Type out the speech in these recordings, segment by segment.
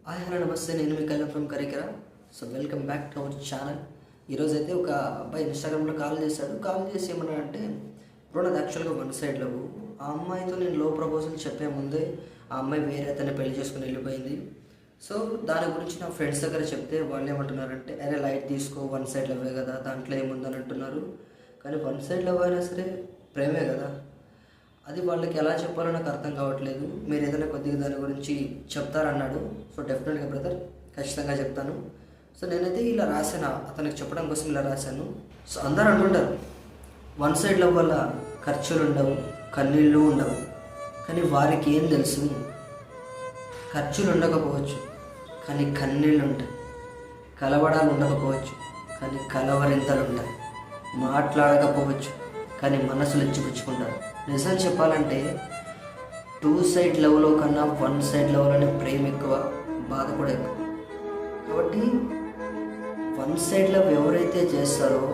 Hi hello నమస్తే, నేను మీ Kalyan from Karikara. So welcome back to our channel. ఈరోజైతే ఒక అబ్బాయి ఇన్స్టాగ్రామ్లో కాల్ చేసి ఏమన్నా అంటే, బ్రో నాది యాక్చువల్గా వన్ సైడ్ లవ్. ఆ అమ్మాయితో నేను లో ప్రపోజల్ చెప్పే ముందే ఆ అమ్మాయి వేరే అతన్ని పెళ్లి చేసుకుని వెళ్ళిపోయింది. సో దాని గురించి నా ఫ్రెండ్స్ దగ్గర చెప్తే వాళ్ళు ఏమంటున్నారంటే, అరే లైట్ తీసుకో, వన్ సైడ్ లవ్వే కదా, దాంట్లో ఏముందని అంటున్నారు. కానీ వన్ సైడ్ లవ్ అయినా సరే ప్రేమే కదా. అది వాళ్ళకి ఎలా చెప్పాలో నాకు అర్థం కావట్లేదు. మీరు ఏదైనా కొద్దిగా దాని గురించి చెప్తారన్నాడు. సో డెఫినెట్గా బ్రదర్, ఖచ్చితంగా చెప్తాను. సో నేనైతే ఇలా రాశాను, అతనికి చెప్పడం కోసం ఇలా రాశాను. సో అందరూ అంటుంటారు వన్ సైడ్ లవ్ వల్ల ఖర్చులు ఉండవు, కన్నీళ్ళు ఉండవు. కానీ వారికి ఏం తెలుసు, ఖర్చులు ఉండకపోవచ్చు కానీ కన్నీళ్ళు ఉంటాయి, కలవడాలు ఉండకపోవచ్చు కానీ కలవరింతలు ఉంటాయి, మాట్లాడకపోవచ్చు కానీ మనసులు ఇచ్చిపుచ్చుకుంటారు. నిజం చెప్పాలంటే టూ సైడ్ లవ్లో కన్నా వన్ సైడ్ లవ్లోనే ప్రేమ ఎక్కువ, బాధ కూడా ఎక్కువ. కాబట్టి వన్ సైడ్ లవ్ ఎవరైతే చేస్తారో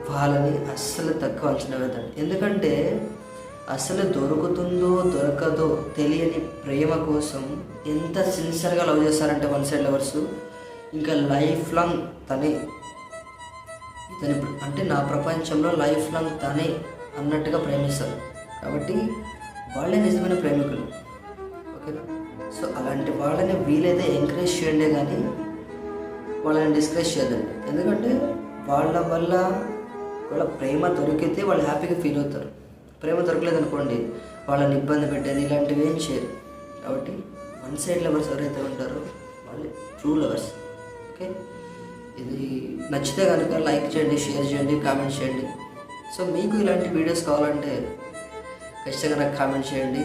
వాళ్ళని అస్సలు తక్కువ అంచనా వేద్దండి. ఎందుకంటే అసలు దొరుకుతుందో దొరకదో తెలియని ప్రేమ కోసం ఎంత సిన్సియర్గా లవ్ చేస్తారంటే వన్ సైడ్ లవర్స్, ఇంకా లైఫ్ లాంగ్ తనే ఇతని అంటే నా ప్రపంచంలో లైఫ్ లాంగ్ తనే అన్నట్టుగా ప్రేమిస్తారు. కాబట్టి వాళ్ళే నిజమైన ప్రేమికులు, ఓకేనా? సో అలాంటి వాళ్ళని వీలైతే ఎంకరేజ్ చేయండి, కానీ వాళ్ళని డిస్కరేజ్ చేయదండి. ఎందుకంటే వాళ్ళ వల్ల వాళ్ళ ప్రేమ దొరికితే వాళ్ళు హ్యాపీగా ఫీల్ అవుతారు. ప్రేమ దొరకలేదు అనుకోండి, వాళ్ళని ఇబ్బంది పెట్టేది ఇలాంటివి ఏం చేయరు. కాబట్టి వన్ సైడ్ లవర్స్ ఎవరైతే ఉంటారో వాళ్ళే ట్రూ లవర్స్. ఓకే, ఇది నచ్చితే కనుక లైక్ చేయండి, షేర్ చేయండి, కామెంట్ చేయండి. సో మీకు ఇలాంటి వీడియోస్ కావాలంటే ఖచ్చితంగా నాకు కామెంట్ చేయండి.